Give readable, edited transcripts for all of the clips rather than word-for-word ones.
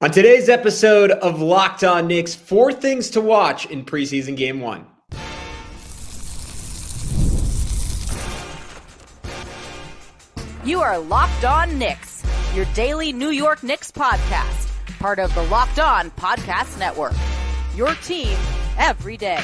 On today's episode of Locked On Knicks, 4 things to watch in preseason game 1. You are Locked On Knicks, your daily New York Knicks podcast, part of the Locked On Podcast Network. Your team every day.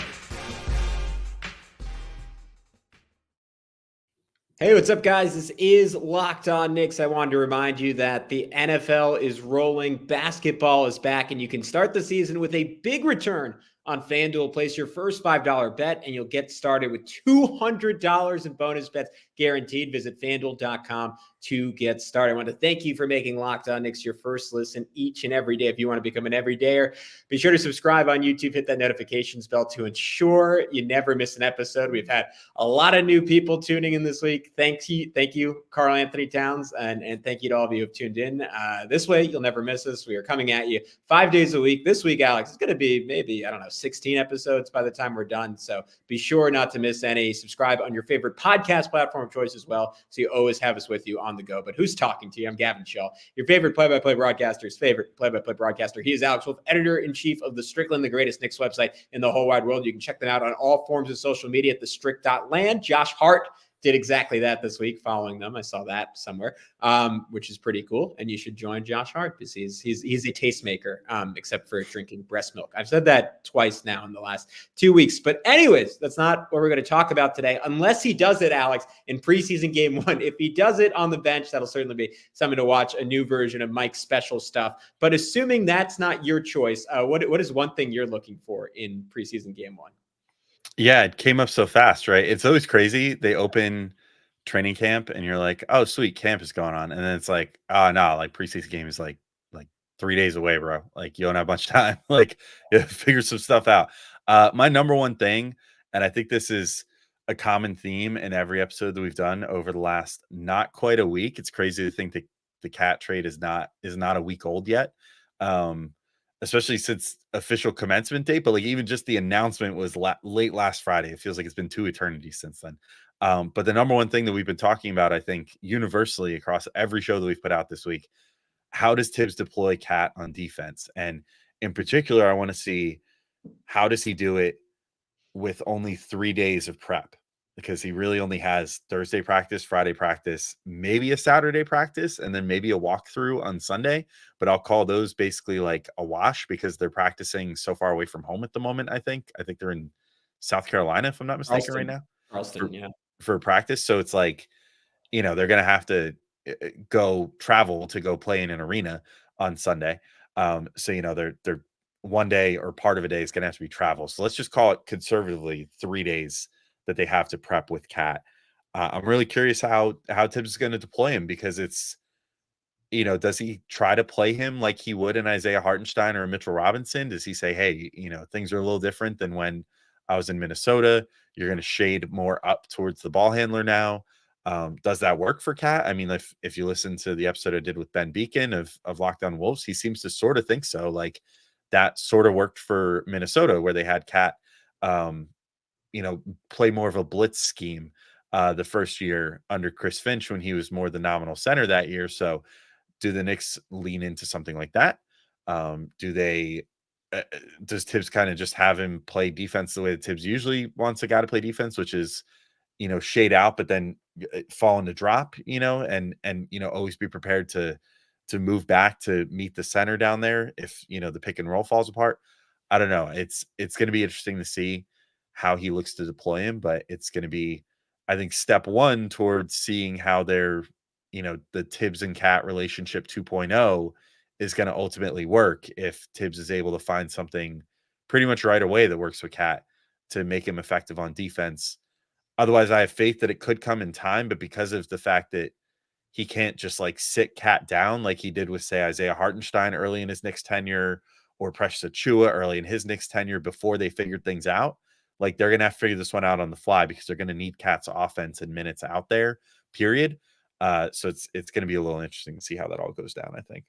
Hey, what's up, guys? This is Locked On Knicks. I wanted to remind you that the NFL is rolling, basketball is back, and you can start the season with a big return on FanDuel. Place your first $5 bet, and you'll get started with $200 in bonus bets guaranteed. Visit FanDuel.com to get started. I want to thank you for making Locked On Knicks your first listen each and every day. If you want to become an everydayer, be sure to subscribe on YouTube, hit that notifications bell to ensure you never miss an episode. We've had a lot of new people tuning in this week. Thank you, Karl-Anthony Towns, and thank you to all of you who have tuned in. This way, you'll never miss us. We are coming at you 5 days a week. This week, Alex, it's going to be maybe, 16 episodes by the time we're done. So be sure not to miss any. Subscribe on your favorite podcast platform of choice as well, so you always have us with you on the go. But who's talking to you? I'm Gavin, your favorite play-by-play broadcaster's favorite play-by-play broadcaster. He is Alex Wolf, editor-in-chief of the Strickland, the greatest Knicks website in the whole wide world. You can check them out on all forms of social media at thestrick.land. Josh Hart did exactly that this week, following them. I saw that somewhere, which is pretty cool. And you should join Josh Hart because he's a tastemaker, except for drinking breast milk. I've said that twice now in the last 2 weeks. But anyways, that's not what we're going to talk about today, unless he does it, Alex, in preseason game 1. If he does it on the bench, that'll certainly be something to watch, a new version of Mike's special stuff. But assuming that's not your choice, what is one thing you're looking for in preseason game 1? Yeah, it came up so fast, right? It's always crazy. They open training camp and you're like, oh, sweet, camp is going on. And then it's like, oh, no, like preseason game is like 3 days away, bro. Like you don't have much time. Like you figure some stuff out. My number one thing, and I think this is a common theme in every episode that we've done over the last not quite a week. It's crazy to think that the cat trade is not a week old yet. Especially since official commencement date, but like even just the announcement was late last Friday. It feels like it's been 2 eternities since then. But the number one thing that we've been talking about, I think, universally across every show that we've put out this week, how does Tibbs deploy Cat on defense? And in particular, I want to see how does he do it with only 3 days of prep, because he really only has Thursday practice, Friday practice, maybe a Saturday practice, and then maybe a walkthrough on Sunday. But I'll call those basically like a wash because they're practicing so far away from home at the moment. I think they're in South Carolina, if I'm not mistaken, right now. Charleston, For practice. So it's like, they're going to have to go travel to go play in an arena on Sunday. So they're 1 day or part of a day is going to have to be travel. So let's just call it conservatively 3 days that they have to prep with Cat. I'm really curious how Tibbs is going to deploy him, because it's, does he try to play him like he would in Isaiah Hartenstein or Mitchell Robinson? Does he say, hey, things are a little different than when I was in Minnesota. You're going to shade more up towards the ball handler now. Does that work for Cat? I mean, if you listen to the episode I did with Ben Beacon of Locked On Wolves, he seems to sort of think so. Like that sort of worked for Minnesota, where they had Cat, play more of a blitz scheme the first year under Chris Finch when he was more the nominal center that year. So do the Knicks lean into something like that? Does Tibbs kind of just have him play defense the way that Tibbs usually wants a guy to play defense, which is, shade out, but then fall into drop, and always be prepared to move back to meet the center down there if, the pick and roll falls apart. I don't know. It's going to be interesting to see how he looks to deploy him, but it's going to be, I think, step one towards seeing how their, the Tibbs and Cat relationship 2.0 is going to ultimately work, if Tibbs is able to find something pretty much right away that works with Cat to make him effective on defense. Otherwise, I have faith that it could come in time, but because of the fact that he can't just like sit Cat down like he did with, say, Isaiah Hartenstein early in his Knicks tenure, or Precious Achiuwa early in his Knicks tenure before they figured things out. Like they're going to have to figure this one out on the fly, because they're going to need Cat's offense and minutes out there, period. So it's going to be a little interesting to see how that all goes down, I think.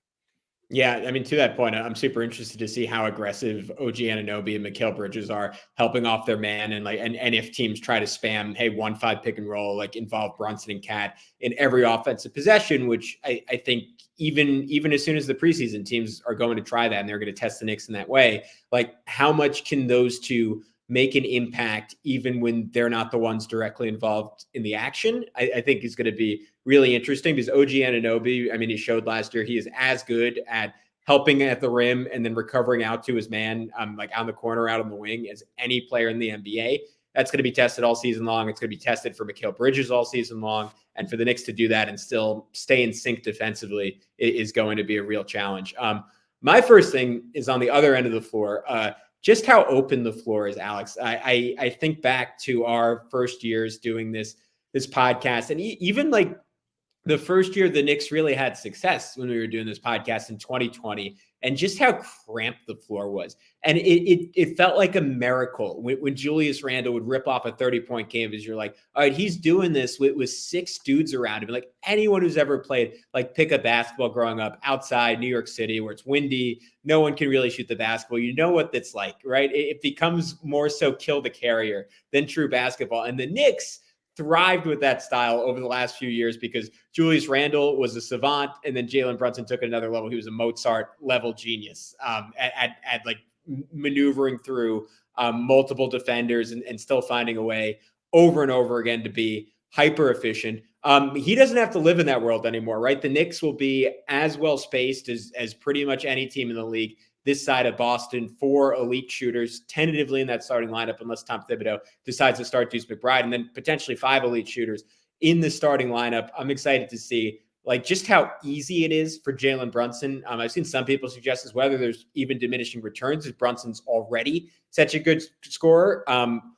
Yeah, I mean, to that point, I'm super interested to see how aggressive OG Anunoby and Mikal Bridges are helping off their man, and if teams try to spam, hey, 1-5 pick and roll, like involve Brunson and Cat in every offensive possession, which I think even as soon as the preseason, teams are going to try that and they're going to test the Knicks in that way. Like, how much can those two make an impact even when they're not the ones directly involved in the action? I think is going to be really interesting because OG Anunoby, I mean, he showed last year he is as good at helping at the rim and then recovering out to his man, like on the corner, out on the wing, as any player in the NBA. That's going to be tested all season long. It's going to be tested for Mikal Bridges all season long. And for the Knicks to do that and still stay in sync defensively is going to be a real challenge. My first thing is on the other end of the floor. Just how open the floor is, Alex. I think back to our first years doing this podcast, and even like the first year the Knicks really had success when we were doing this podcast in 2020, and just how cramped the floor was. And it felt like a miracle when Julius Randle would rip off a 30-point game, because you're like, all right, he's doing this with 6 dudes around him. Like, anyone who's ever played like pickup basketball growing up outside New York City where it's windy, no one can really shoot the basketball. You know what that's like, right? It becomes more so kill the carrier than true basketball. And the Knicks thrived with that style over the last few years because Julius Randle was a savant, and then Jalen Brunson took it another level. He was a Mozart level genius at like maneuvering through multiple defenders and still finding a way over and over again to be hyper efficient. He doesn't have to live in that world anymore, right? The Knicks will be as well spaced as pretty much any team in the league this side of Boston, 4 elite shooters tentatively in that starting lineup, unless Tom Thibodeau decides to start Deuce McBride, and then potentially 5 elite shooters in the starting lineup. I'm excited to see like just how easy it is for Jalen Brunson. I've seen some people suggest as whether there's even diminishing returns as Brunson's already such a good scorer.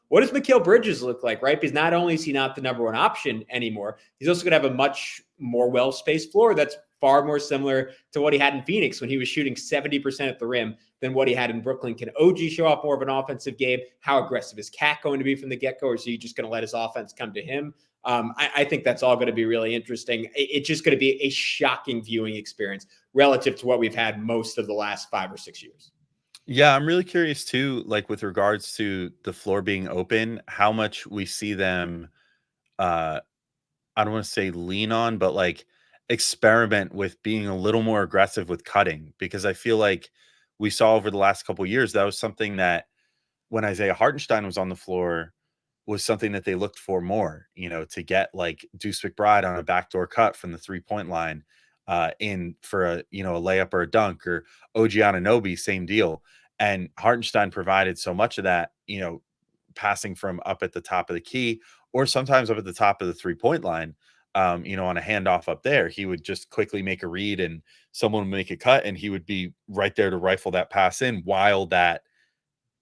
What does Mikal Bridges look like, right? Because not only is he not the number one option anymore, he's also going to have a much more well-spaced floor that's far more similar to what he had in Phoenix when he was shooting 70% at the rim than what he had in Brooklyn. Can OG show off more of an offensive game? How aggressive is Cat going to be from the get-go, or is he just going to let his offense come to him? I think that's all going to be really interesting. It's just going to be a shocking viewing experience relative to what we've had most of the last 5 or 6 years. Yeah, I'm really curious too, like with regards to the floor being open, how much we see them I don't want to say lean on, but like experiment with being a little more aggressive with cutting, because I feel like we saw over the last couple of years that was something that when Isaiah Hartenstein was on the floor was something that they looked for more, to get like Deuce McBride on a backdoor cut from the 3-point line in for a layup or a dunk, or OG Anunoby, same deal. And Hartenstein provided so much of that, passing from up at the top of the key or sometimes up at the top of the 3-point line, on a handoff up there. He would just quickly make a read and someone would make a cut and he would be right there to rifle that pass in while that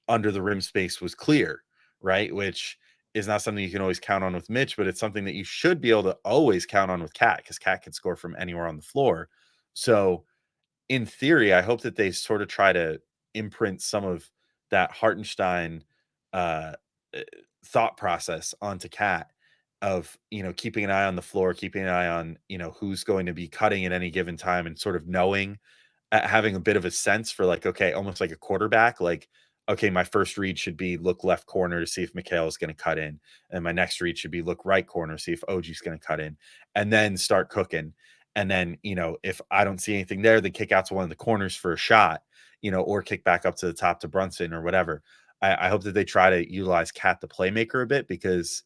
under the rim space was clear, right? Which is not something you can always count on with Mitch, but it's something that you should be able to always count on with Cat, because Cat can score from anywhere on the floor. So in theory, I hope that they sort of try to imprint some of that Hartenstein thought process onto Cat of, keeping an eye on the floor, keeping an eye on, who's going to be cutting at any given time, and sort of knowing, having a bit of a sense for like, okay, almost like a quarterback, like, okay, my first read should be look left corner to see if Mikal is going to cut in. And my next read should be look right corner, see if OG is going to cut in, and then start cooking. And then, if I don't see anything there, then kick out to one of the corners for a shot, or kick back up to the top to Brunson or whatever. I hope that they try to utilize Cat the playmaker a bit, because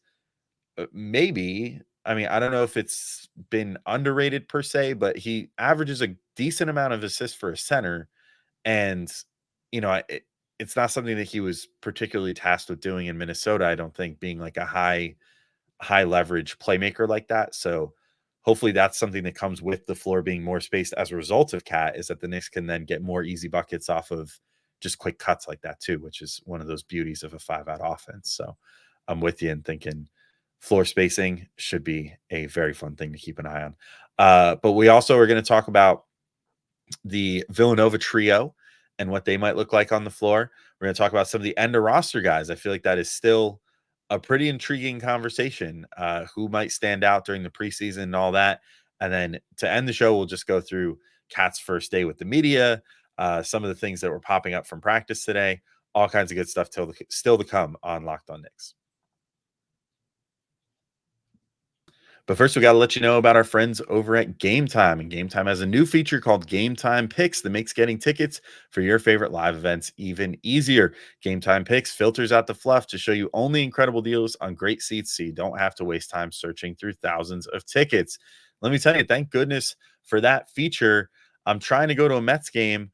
maybe, I mean, I don't know if it's been underrated per se, but he averages a decent amount of assists for a center. And, it's not something that he was particularly tasked with doing in Minnesota, I don't think, being like a high leverage playmaker like that. So hopefully that's something that comes with the floor being more spaced as a result of Cat, is that the Knicks can then get more easy buckets off of just quick cuts like that too, which is one of those beauties of a 5-out offense. So I'm with you in thinking floor spacing should be a very fun thing to keep an eye on. But we also are going to talk about the Villanova trio and what they might look like on the floor. We're going to talk about some of the end of roster guys. I feel like that is still a pretty intriguing conversation, who might stand out during the preseason and all that. And then to end the show, we'll just go through Cat's first day with the media, some of the things that were popping up from practice today, all kinds of good stuff still to come on Locked On Knicks. But first, we got to let you know about our friends over at Gametime. And Gametime has a new feature called Gametime Picks that makes getting tickets for your favorite live events even easier. Gametime Picks filters out the fluff to show you only incredible deals on great seats so you don't have to waste time searching through thousands of tickets. Let me tell you, thank goodness for that feature. I'm trying to go to a Mets game,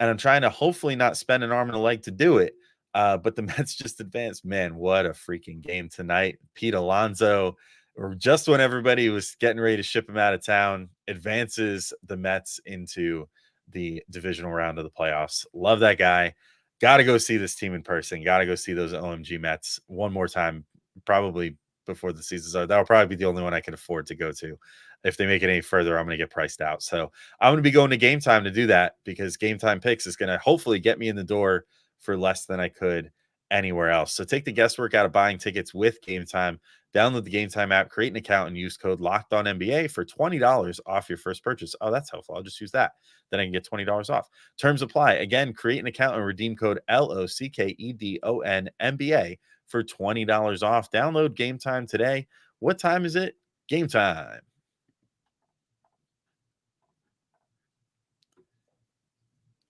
and I'm trying to hopefully not spend an arm and a leg to do it. But the Mets just advanced. Man, what a freaking game tonight. Pete Alonso, or just when everybody was getting ready to ship him out of town, advances the Mets into the divisional round of the playoffs. Love that guy. Got to go see this team in person. Got to go see those OMG Mets one more time, probably before the season's over. That'll probably be the only one I can afford to go to. If they make it any further, I'm going to get priced out. So I'm going to be going to Gametime to do that, because Gametime Picks is going to hopefully get me in the door for less than I could anywhere else. So take the guesswork out of buying tickets with Gametime. Download the Gametime app, create an account, and use code LOCKEDONNBA for $20 off your first purchase. Oh, that's helpful. I'll just use that. Then I can get $20 off. Terms apply. Again, create an account and redeem code LOCKEDONNBA for $20 off. Download Gametime today. What time is it? Gametime.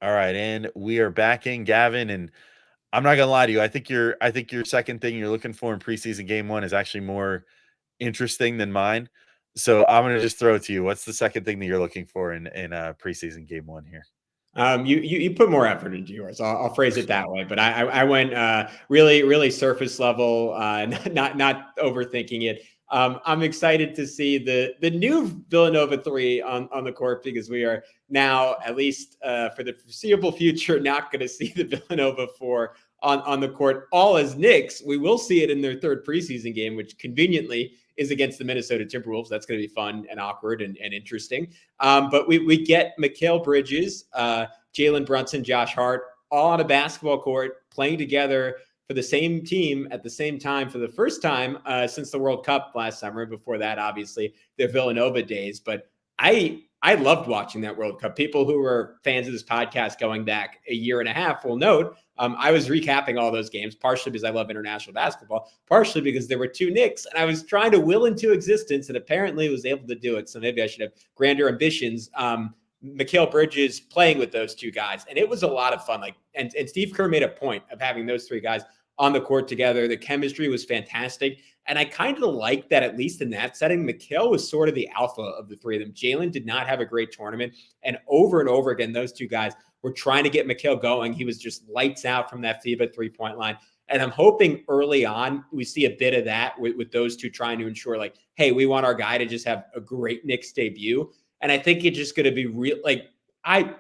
All right, and we are back in, Gavin, and I'm not gonna lie to you. I think your second thing you're looking for in preseason game one is actually more interesting than mine. So I'm gonna just throw it to you. What's the second thing that you're looking for in preseason game one here? You put more effort into yours. I'll phrase it that way. But I went really surface level, not overthinking it. I'm excited to see the new Villanova 3 on the court, because we are now, at least for the foreseeable future, not going to see the Villanova 4 on the court all as Knicks. We will see it in their third preseason game, which conveniently is against the Minnesota Timberwolves. That's going to be fun and awkward and interesting. But we get Mikal Bridges, Jalen Brunson, Josh Hart, all on a basketball court playing together for the same team at the same time for the first time since the World Cup last summer. Before that, obviously, the Villanova days. But I loved watching that World Cup. People who were fans of this podcast going back a year and a half will note I was recapping all those games, partially because I love international basketball, partially because there were two Knicks, and I was trying to will into existence, and apparently was able to do it. So maybe I should have grander ambitions. Mikal Bridges playing with those two guys, and it was a lot of fun. And Steve Kerr made a point of having those three guys on the court together. The chemistry was fantastic. And I kind of like that, at least in that setting, Mikal was sort of the alpha of the three of them. Jalen did not have a great tournament. And over again, those two guys were trying to get Mikal going. He was just lights out from that FIBA three-point line. And I'm hoping early on we see a bit of that with those two trying to ensure, hey, we want our guy to just have a great Knicks debut. And I think it's just going to be real. I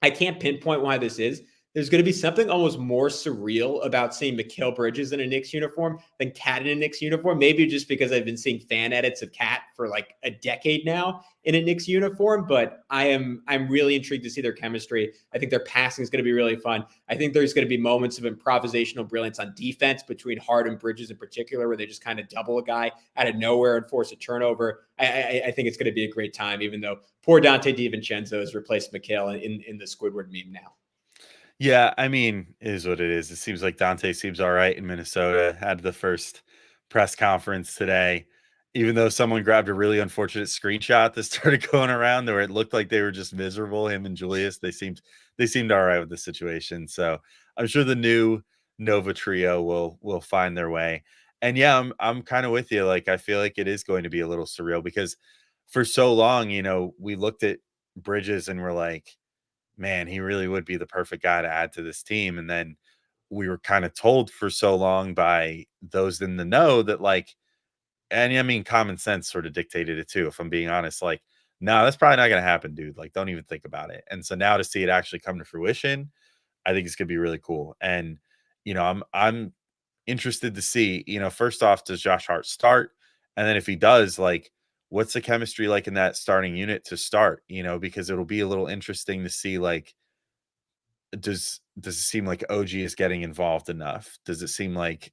can't pinpoint why this is. There's going to be something almost more surreal about seeing Mikal Bridges in a Knicks uniform than Cat in a Knicks uniform. Maybe just because I've been seeing fan edits of Cat for a decade now in a Knicks uniform. But I'm really intrigued to see their chemistry. I think their passing is going to be really fun. I think there's going to be moments of improvisational brilliance on defense between Hart and Bridges in particular, where they just kind of double a guy out of nowhere and force a turnover. I think it's going to be a great time, even though poor Dante DiVincenzo has replaced Mikal in the Squidward meme now. Yeah, I mean, it is what it is. It seems like Dante seems all right in Minnesota. Had the first press conference today, even though someone grabbed a really unfortunate screenshot that started going around where it looked like they were just miserable. Him and Julius, they seemed all right with the situation. So I'm sure the new Nova trio will find their way. And yeah, I'm kind of with you. I feel like it is going to be a little surreal, because for so long, we looked at Bridges and we're like, man, he really would be the perfect guy to add to this team. And then we were kind of told for so long by those in the know that and I mean, common sense sort of dictated it too, if I'm being honest, no, that's probably not going to happen, dude. Don't even think about it. And so now to see it actually come to fruition, I think it's going to be really cool. And, I'm interested to see, first off, does Josh Hart start? And then if he does, what's the chemistry like in that starting unit to start, because it'll be a little interesting to see, does it seem like OG is getting involved enough? Does it seem like,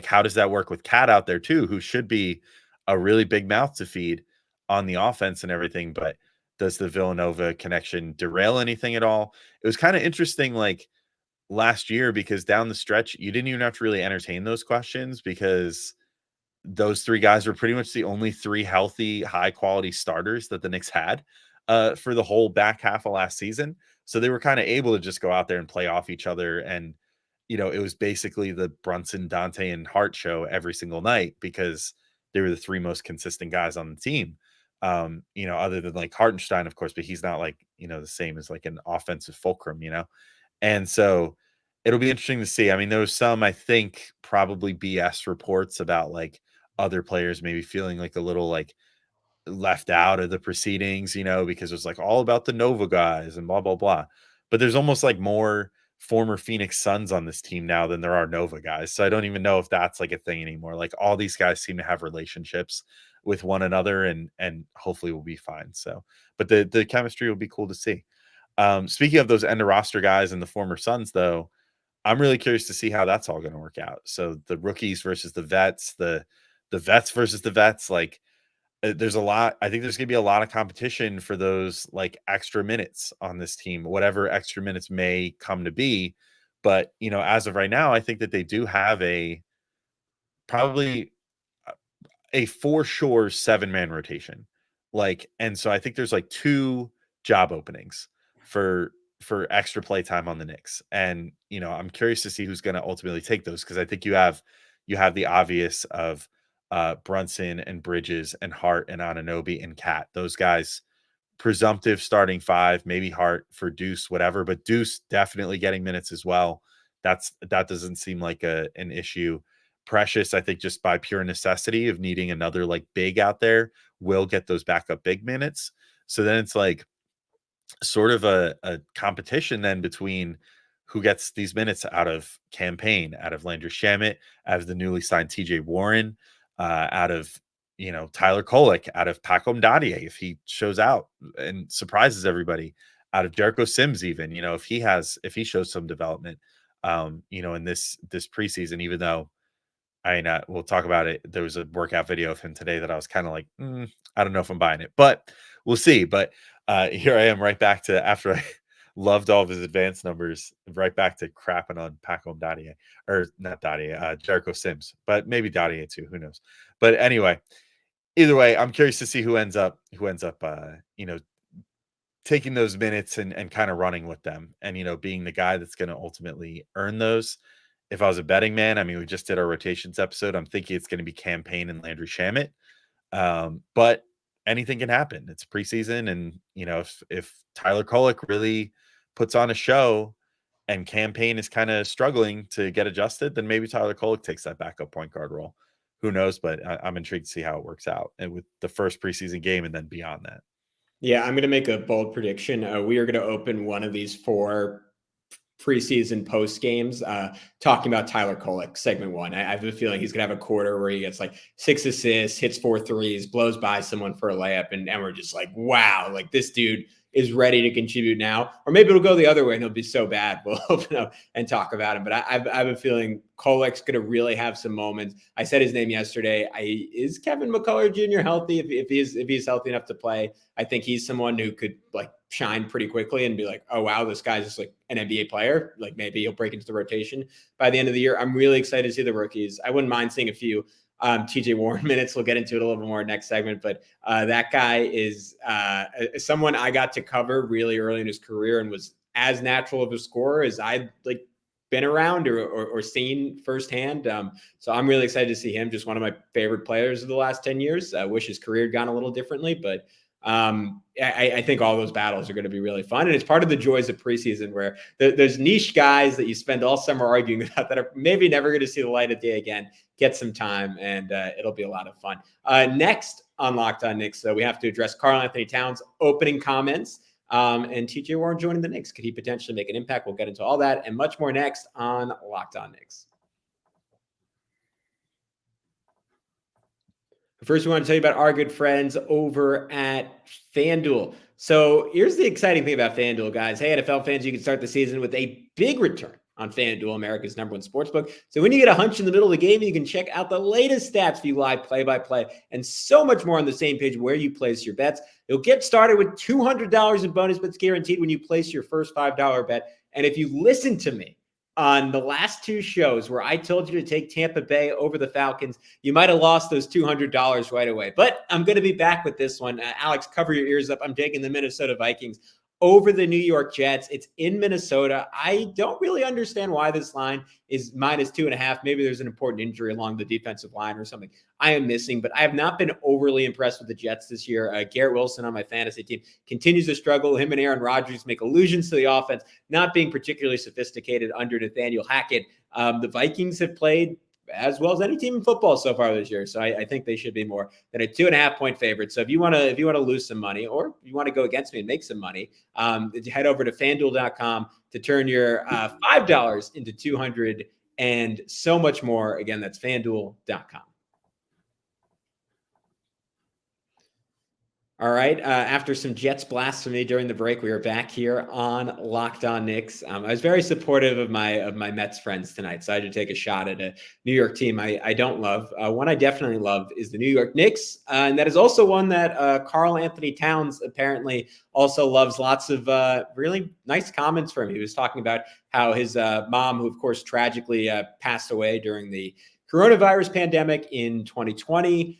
how does that work with Cat out there too, who should be a really big mouth to feed on the offense and everything? But does the Villanova connection derail anything at all? It was kind of interesting, like last year, because down the stretch, you didn't even have to really entertain those questions because those three guys were pretty much the only three healthy, high quality starters that the Knicks had for the whole back half of last season. So they were kind of able to just go out there and play off each other. And, it was basically the Brunson, Dante, and Hart show every single night because they were the three most consistent guys on the team. Other than like Hartenstein, of course, but he's not like, the same as like an offensive fulcrum, And so it'll be interesting to see. I mean, there was some, I think, probably BS reports about like other players maybe feeling like a little like left out of the proceedings, because it was like all about the Nova guys and blah, blah, blah. But there's almost like more former Phoenix Suns on this team now than there are Nova guys. So I don't even know if that's like a thing anymore. Like all these guys seem to have relationships with one another and hopefully we'll be fine. So, but the chemistry will be cool to see. Speaking of those end of roster guys and the former Suns, though, I'm really curious to see how that's all going to work out. So the rookies versus the vets, the vets versus the vets, like there's a lot. I think there's going to be a lot of competition for those like extra minutes on this team, whatever extra minutes may come to be. But, as of right now, I think that they do have probably a for sure 7-man rotation. And so I think there's like 2 job openings for extra play time on the Knicks. And, I'm curious to see who's going to ultimately take those because I think you have the obvious of Brunson and Bridges and Hart and Anunoby and Cat. Those guys, presumptive starting 5, maybe Hart for Deuce, whatever, but Deuce definitely getting minutes as well. That doesn't seem like an issue. Precious, I think, just by pure necessity of needing another like big out there, will get those backup big minutes. So then it's like sort of a competition then between who gets these minutes out of Campaign, out of Landry Shamet, out of the newly signed TJ Warren, out of Tyler Kolek, out of Pacom Dadie if he shows out and surprises everybody, out of Jericho Sims even, if he shows some development, in this preseason, even though we'll talk about it. There was a workout video of him today that I was kind of like, I don't know if I'm buying it, but we'll see. But here I am right back to after I loved all of his advanced numbers, right back to crapping on Pacom Dadie, or not Dadie, Jericho Sims, but maybe Dadie too. Who knows? But anyway, either way, I'm curious to see who ends up, taking those minutes and kind of running with them and, being the guy that's going to ultimately earn those. If I was a betting man, I mean, we just did our rotations episode. I'm thinking it's going to be Campaign and Landry Shamet. But anything can happen. It's preseason. And, if Tyler Kolek really puts on a show and Campaign is kind of struggling to get adjusted, then maybe Tyler Kolek takes that backup point guard role. Who knows? But I'm intrigued to see how it works out and with the first preseason game and then beyond that. Yeah, I'm going to make a bold prediction. We are going to open one of these 4 preseason post games talking about Tyler Kolek, segment 1. I have a feeling he's going to have a quarter where he gets like 6 assists, hits 4 threes, blows by someone for a layup. And we're just like, wow, like this dude is ready to contribute now. Or maybe it'll go the other way and he'll be so bad we'll open up and talk about him. But I have a feeling Kolek's going to really have some moments. I said his name yesterday. Is Kevin McCullough Jr. healthy? If he's healthy enough to play, I think he's someone who could like shine pretty quickly and be like, oh, wow, this guy's just like an NBA player. Like maybe he'll break into the rotation by the end of the year. I'm really excited to see the rookies. I wouldn't mind seeing a few TJ Warren minutes. We'll get into it a little bit more next segment, but that guy is someone I got to cover really early in his career and was as natural of a scorer as I'd like been around or seen firsthand. So I'm really excited to see him. Just one of my favorite players of the last 10 years. I wish his career had gone a little differently, but I think all those battles are going to be really fun. And it's part of the joys of preseason where there's niche guys that you spend all summer arguing about that are maybe never going to see the light of day again, get some time, and it'll be a lot of fun. Next on Locked On Knicks, we have to address Karl-Anthony Towns' opening comments and TJ Warren joining the Knicks. Could he potentially make an impact? We'll get into all that and much more next on Locked On Knicks. First, we want to tell you about our good friends over at FanDuel. So here's the exciting thing about FanDuel, guys. Hey, NFL fans, you can start the season with a big return on FanDuel, America's #1 sportsbook. So when you get a hunch in the middle of the game, you can check out the latest stats view live play-by-play and so much more on the same page where you place your bets. You'll get started with $200 in bonus bets guaranteed when you place your first $5 bet. And if you listen to me on the last two shows where I told you to take Tampa Bay over the Falcons, you might have lost those $200 right away. But I'm going to be back with this one. Alex, cover your ears up. I'm taking the Minnesota Vikings over the New York Jets. It's in Minnesota. I don't really understand why this line is -2.5. Maybe there's an important injury along the defensive line or something I am missing, but I have not been overly impressed with the Jets this year. Garrett Wilson on my fantasy team continues to struggle. Him and Aaron Rodgers make allusions to the offense not being particularly sophisticated under Nathaniel Hackett. The Vikings have played as well as any team in football so far this year. So I think they should be more than a 2.5-point favorite. So if you want to lose some money, or you want to go against me and make some money, head over to FanDuel.com to turn your $5 into 200 and so much more. Again, that's FanDuel.com. All right. After some Jets blasphemy during the break, we are back here on Locked On Knicks. I was very supportive of my Mets friends tonight, so I had to take a shot at a New York team I don't love. One I definitely love is the New York Knicks, and that is also one that Karl-Anthony Towns apparently also loves. Lots of really nice comments from him. He was talking about how his mom, who of course tragically passed away during the coronavirus pandemic in 2020.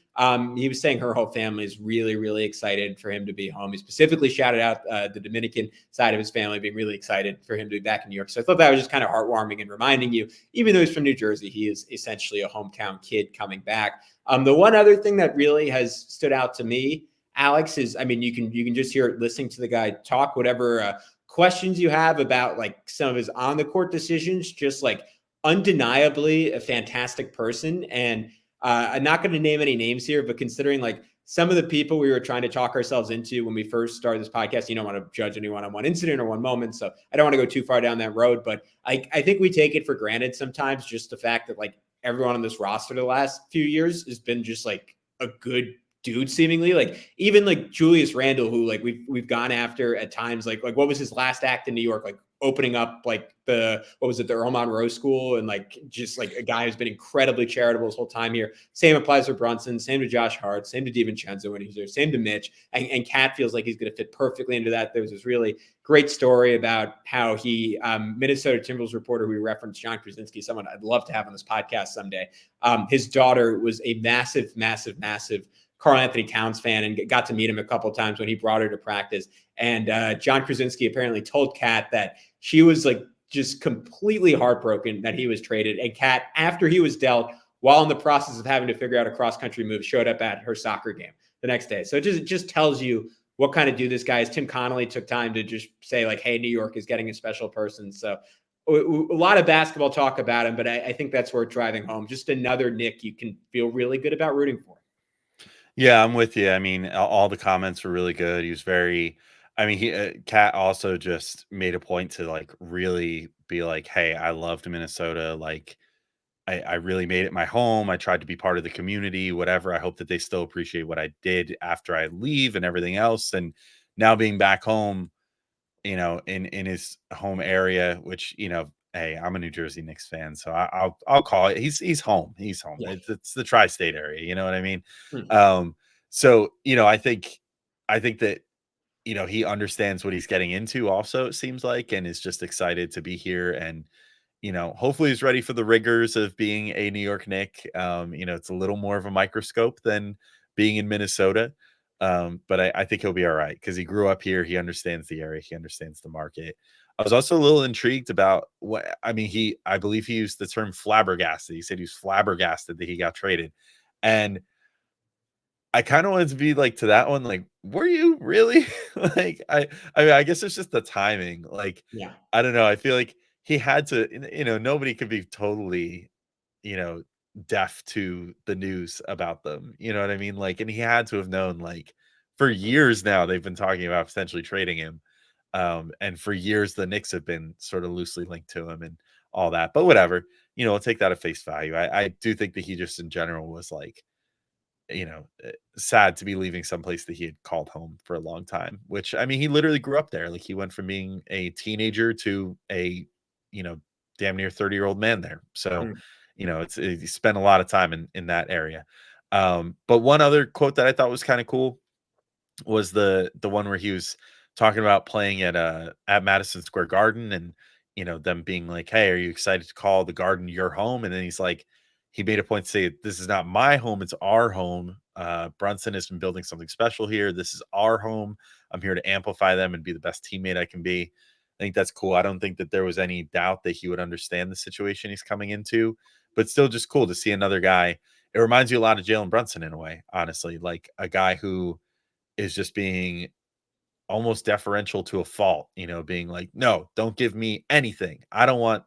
He was saying her whole family is really, really excited for him to be home. He specifically shouted out the Dominican side of his family being really excited for him to be back in New York. So I thought that was just kind of heartwarming and reminding you, even though he's from New Jersey, he is essentially a hometown kid coming back. The one other thing that really has stood out to me, Alex, is, I mean, you can just hear it listening to the guy talk, whatever questions you have about like some of his on the court decisions, just like undeniably a fantastic person. And I'm not going to name any names here, but considering like some of the people we were trying to talk ourselves into when we first started this podcast, you don't want to judge anyone on one incident or one moment. So I don't want to go too far down that road, but I think we take it for granted sometimes, just the fact that like everyone on this roster the last few years has been just like a good dude, seemingly. Like even like Julius Randle, who like we've gone after at times, like what was his last act in New York, like opening up like the Earl Monroe School, and like just like a guy who's been incredibly charitable his whole time here. Same applies for Brunson, same to Josh Hart, same to DiVincenzo when he's there, same to Mitch, and Cat feels like he's going to fit perfectly into that. There was this really great story about how he Minnesota Timberwolves reporter who we referenced, John Krasinski, someone I'd love to have on this podcast someday. His daughter was a massive Karl-Anthony Towns fan and got to meet him a couple of times when he brought her to practice. And John Krasinski apparently told Kat that she was like just completely heartbroken that he was traded. And Kat, after he was dealt, while in the process of having to figure out a cross-country move, showed up at her soccer game the next day. So it just tells you what kind of dude this guy is. Tim Connolly took time to just say like, hey, New York is getting a special person. So a lot of basketball talk about him, but I think that's worth driving home. Just another Knick you can feel really good about rooting for. Yeah, I'm with you. I mean, all the comments were really good. He was very, I mean, Kat also just made a point to like really be like, hey, I loved Minnesota. Like, I really made it my home. I tried to be part of the community, whatever. I hope that they still appreciate what I did after I leave and everything else. And now being back home, in his home area, which, hey, I'm a New Jersey Knicks fan, so I'll call it. He's home. He's home. Yeah. It's the tri-state area. You know what I mean? Hmm. So I think that he understands what he's getting into. Also, it seems like, and is just excited to be here, and hopefully he's ready for the rigors of being a New York Knick. It's a little more of a microscope than being in Minnesota. But I think he'll be all right because he grew up here. He understands the area. He understands the market. I was also a little intrigued about I believe he used the term flabbergasted. He said he was flabbergasted that he got traded. And I kind of wanted to be like to that one, like, were you really? Like, I guess it's just the timing. Like, Yeah. I don't know. I feel like he had to, nobody could be totally, you know, deaf to the news about them. You know what I mean? Like, and he had to have known, like, for years now, they've been talking about potentially trading him. And for years, the Knicks have been sort of loosely linked to him and all that. But whatever, I'll take that at face value. I do think that he just in general was like, sad to be leaving someplace that he had called home for a long time, which, I mean, he literally grew up there. Like, he went from being a teenager to a, damn near 30-year-old man there. So, Mm. he spent a lot of time in that area. But one other quote that I thought was kind of cool was the one where he was talking about playing at Madison Square Garden, and them being like, "Hey, are you excited to call the Garden your home?" And then he's like, he made a point to say, "This is not my home; it's our home. Brunson has been building something special here. This is our home. I'm here to amplify them and be the best teammate I can be." I think that's cool. I don't think that there was any doubt that he would understand the situation he's coming into, but still just cool to see another guy. It reminds you a lot of Jalen Brunson in a way, honestly, like a guy who is just being almost deferential to a fault, being like, "No, don't give me anything. I don't want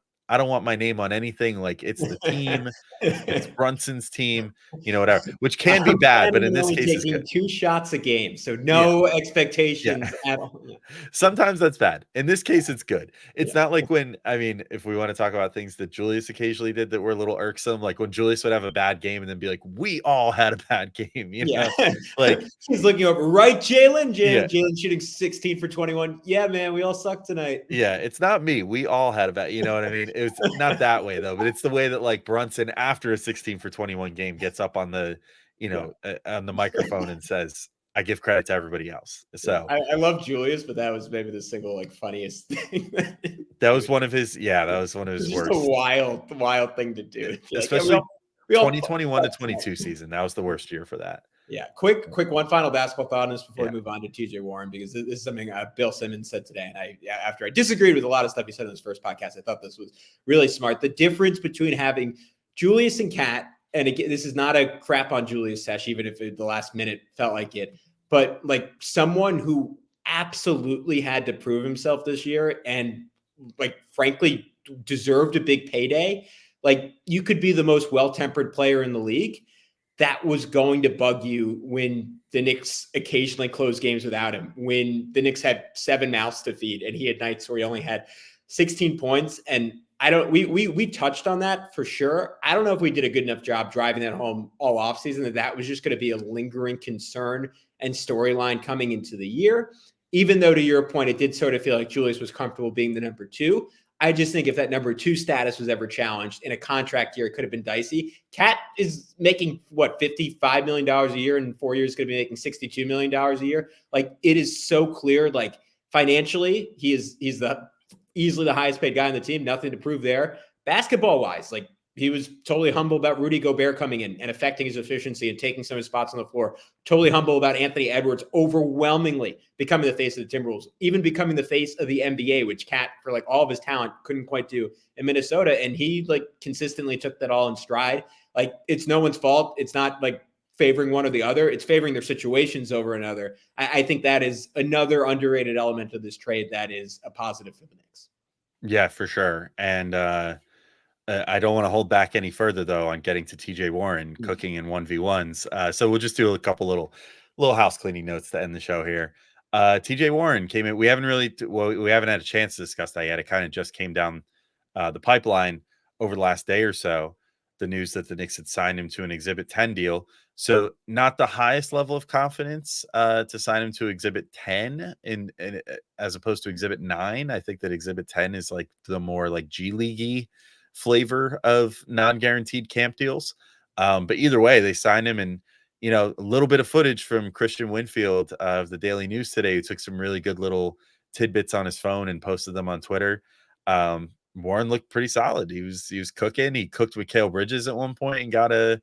my name on anything. Like, it's the team, it's Brunson's team, whatever." Which can be I'm bad, but planning in on this only case is taking good. 2 shots a game, so Yeah. no Yeah. expectations at all. Yeah. Sometimes that's bad. In this case, it's good. It's Yeah. not like when, I mean, if we want to talk about things that Julius occasionally did that were a little irksome, like when Julius would have a bad game and then be like, "We all had a bad game," Yeah. like, He's looking over, "Right, Jalen? yeah, Jalen shooting 16 for 21. Yeah, man, we all suck tonight." yeah, it's not me. We all had a bad, you know what I mean? It was not that way though, but it's the way that like Brunson after a 16 for 21 game gets up on the, Yeah. on the microphone and says, "I give credit to everybody else." Yeah. So I love Julius, but that was maybe the single, like, funniest thing that that he was would one of his, yeah, that yeah. was one of It's his just a worst. wild thing to do. Yeah, To be like, "Yeah, especially we all 2021 to suck tonight." 22 season. That was the worst year for that. Yeah. Quick one final basketball thought on this before Yeah. we move on to TJ Warren, because this is something Bill Simmons said today. And after I disagreed with a lot of stuff he said in his first podcast, I thought this was really smart. The difference between having Julius and Kat, and again, this is not a crap on Julius Sesh, even if the last minute felt like it, but like someone who absolutely had to prove himself this year and, like, frankly, deserved a big payday. Like, you could be the most well-tempered player in the league. That was going to bug you when the Knicks occasionally closed games without him, when the Knicks had 7 mouths to feed and he had nights where he only had 16 points. And we touched on that for sure. I don't know if we did a good enough job driving that home all offseason, that was just going to be a lingering concern and storyline coming into the year. Even though, to your point, it did sort of feel like Julius was comfortable being the number 2. I just think if that number 2 status was ever challenged in a contract year, it could have been dicey. Kat is making $55 million a year, in 4 years going to be making $62 million a year. Like, it is so clear, like, financially, he's easily the highest paid guy on the team. Nothing to prove there. Basketball wise, like, he was totally humble about Rudy Gobert coming in and affecting his efficiency and taking some of his spots on the floor. Totally humble about Anthony Edwards overwhelmingly becoming the face of the Timberwolves, even becoming the face of the NBA, which Kat, for like all of his talent, couldn't quite do in Minnesota. And he like consistently took that all in stride. Like, it's no one's fault. It's not like favoring one or the other. It's favoring their situations over another. I think that is another underrated element of this trade that is a positive for the Knicks. Yeah, for sure. And I don't want to hold back any further though on getting to TJ Warren cooking in 1v1s. So we'll just do a couple little house cleaning notes to end the show here. TJ Warren came in. We haven't had a chance to discuss that yet. It kind of just came down the pipeline over the last day or so. The news that the Knicks had signed him to an Exhibit 10 deal. So not the highest level of confidence to sign him to Exhibit 10 in as opposed to Exhibit 9. I think that Exhibit 10 is like the more like G League-y flavor of non-guaranteed camp deals. But either way, they signed him, and a little bit of footage from Christian Winfield of the Daily News today, who took some really good little tidbits on his phone and posted them on Twitter. Warren looked pretty solid. He was cooking. He cooked with Mikal Bridges at one point and got a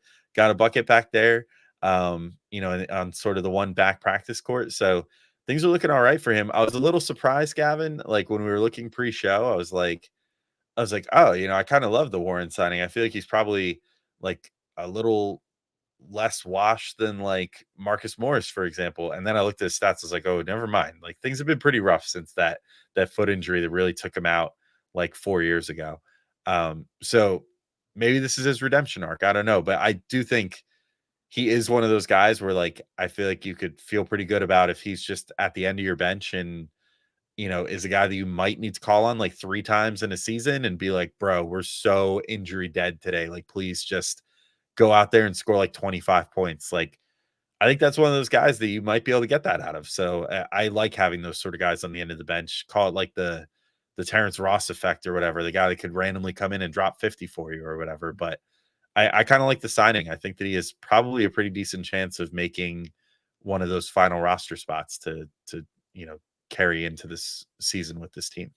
bucket back there. On sort of the one back practice court. So things are looking all right for him. I was a little surprised, Gavin. Like when we were looking pre-show, I was like, oh, I kind of love the Warren signing. I feel like he's probably like a little less washed than like Marcus Morris, for example. And then I looked at his stats. I was like, oh, never mind. Like things have been pretty rough since that foot injury that really took him out like 4 years ago. So maybe this is his redemption arc. I don't know, but I do think he is one of those guys where like I feel like you could feel pretty good about if he's just at the end of your bench and is a guy that you might need to call on like 3 times in a season and be like, bro, we're so injury dead today. Like, please just go out there and score like 25 points. Like, I think that's one of those guys that you might be able to get that out of. So I like having those sort of guys on the end of the bench. Call it like the Terrence Ross effect or whatever, the guy that could randomly come in and drop 50 for you or whatever. But I kind of like the signing. I think that he is probably a pretty decent chance of making one of those final roster spots to carry into this season with this team.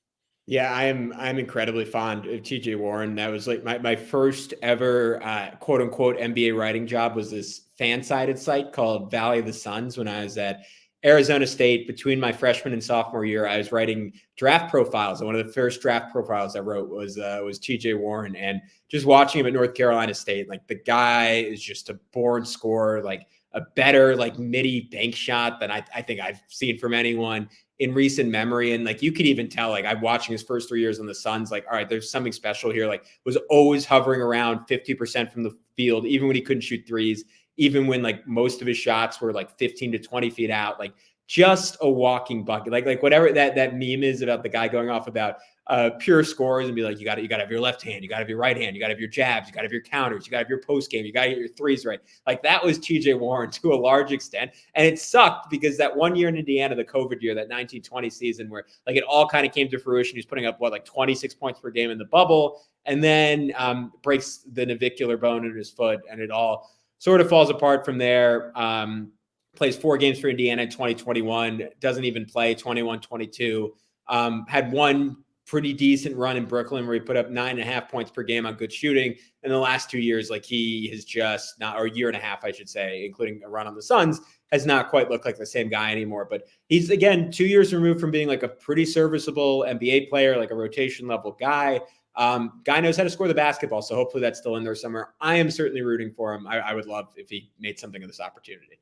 Yeah, I'm incredibly fond of TJ Warren. That was like my first ever quote unquote NBA writing job was this fan-sided site called Valley of the Suns when I was at Arizona State. Between my freshman and sophomore year, I was writing draft profiles, and one of the first draft profiles I wrote was TJ Warren. And just watching him at North Carolina State, like the guy is just a born scorer, like a better like midi bank shot than I think I've seen from anyone in recent memory. And like, you could even tell, like, I'm watching his first 3 years on the Suns, like, all right, there's something special here. Like, was always hovering around 50% from the field, even when he couldn't shoot threes, even when like most of his shots were like 15 to 20 feet out, like just a walking bucket. Like whatever that meme is about the guy going off about pure scores and be like, you got to have your left hand, you got to have your right hand, you got to have your jabs, you got to have your counters, you got to have your post game, you got to get your threes right. Like that was TJ Warren to a large extent. And it sucked because that 1 year in Indiana, the COVID year, that 1920 season where like it all kind of came to fruition. He's putting up like 26 points per game in the bubble, and then breaks the navicular bone in his foot, and it all sort of falls apart from there. Plays 4 games for Indiana in 2021, doesn't even play 21-22. Had one pretty decent run in Brooklyn where he put up 9.5 points per game on good shooting. In the last 2 years, like he has just not, or a year and a half, I should say, including a run on the Suns, has not quite looked like the same guy anymore. But he's, again, 2 years removed from being like a pretty serviceable NBA player, like a rotation level guy. Guy knows how to score the basketball. So hopefully that's still in there somewhere. I am certainly rooting for him. I would love if he made something of this opportunity.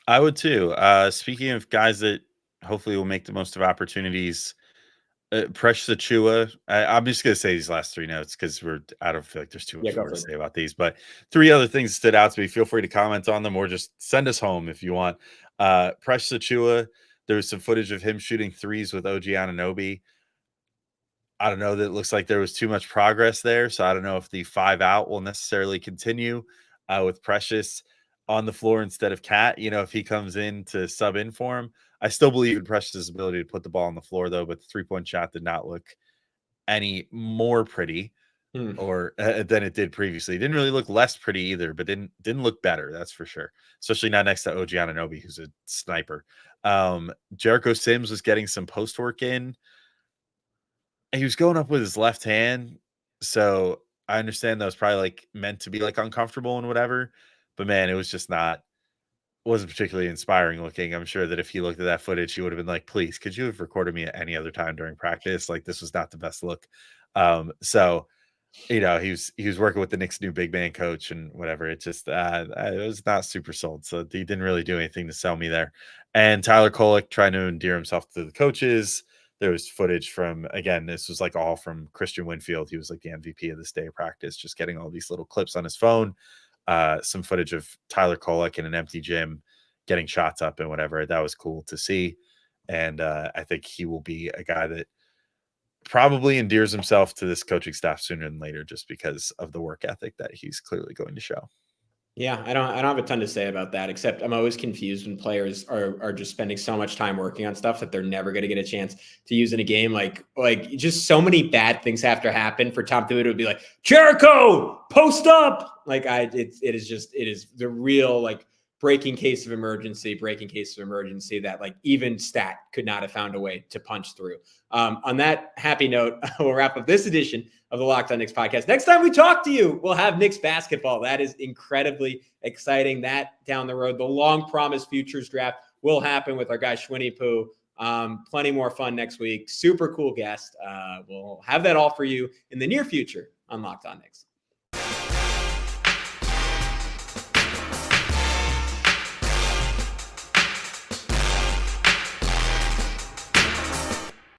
I would too. Speaking of guys that hopefully will make the most of opportunities, Precious Achiuwa. I'm just going to say these last 3 notes because I don't feel like there's too much more to say about these. But 3 other things stood out to me. Feel free to comment on them or just send us home if you want. Precious Achiuwa, there was some footage of him shooting threes with OG Anunoby. I don't know. That looks like there was too much progress there. So I don't know if the 5 out will necessarily continue with Precious on the floor instead of Cat. If he comes in to sub in for him. I still believe in Precious's ability to put the ball on the floor, though, but the 3-point shot did not look any more pretty or than it did previously. It didn't really look less pretty either, but didn't look better, that's for sure. Especially not next to OG Anunoby, who's a sniper. Jericho Sims was getting some post work in. He was going up with his left hand, so I understand that was probably like meant to be like uncomfortable and whatever. But man, it was just wasn't particularly inspiring looking. I'm sure that if he looked at that footage, he would have been like, please, could you have recorded me at any other time during practice? Like, this was not the best look. So, he was working with the Knicks new big man coach and whatever. It just, it was not super sold. So he didn't really do anything to sell me there. And Tyler Kolek trying to endear himself to the coaches. There was footage from, again, this was like all from Christian Winfield. He was like the MVP of this day of practice, just getting all these little clips on his phone. Some footage of Tyler Kolek in an empty gym getting shots up and whatever. That was cool to see. And I think he will be a guy that probably endears himself to this coaching staff sooner than later, just because of the work ethic that he's clearly going to show. Yeah, I don't have a ton to say about that, except I'm always confused when players are just spending so much time working on stuff that they're never going to get a chance to use in a game. Like just so many bad things have to happen for Tom Thibodeau to be like, Jericho, post up. Like it is the real like breaking case of emergency that like even Stat could not have found a way to punch through. On that happy note, we'll wrap up this edition of the Locked On Knicks podcast. Next time we talk to you, we'll have Knicks basketball. That is incredibly exciting. That down the road, the long promised futures draft will happen with our guy Schwinny Poo. Plenty more fun next week. Super cool guest. We'll have that all for you in the near future on Locked On Knicks.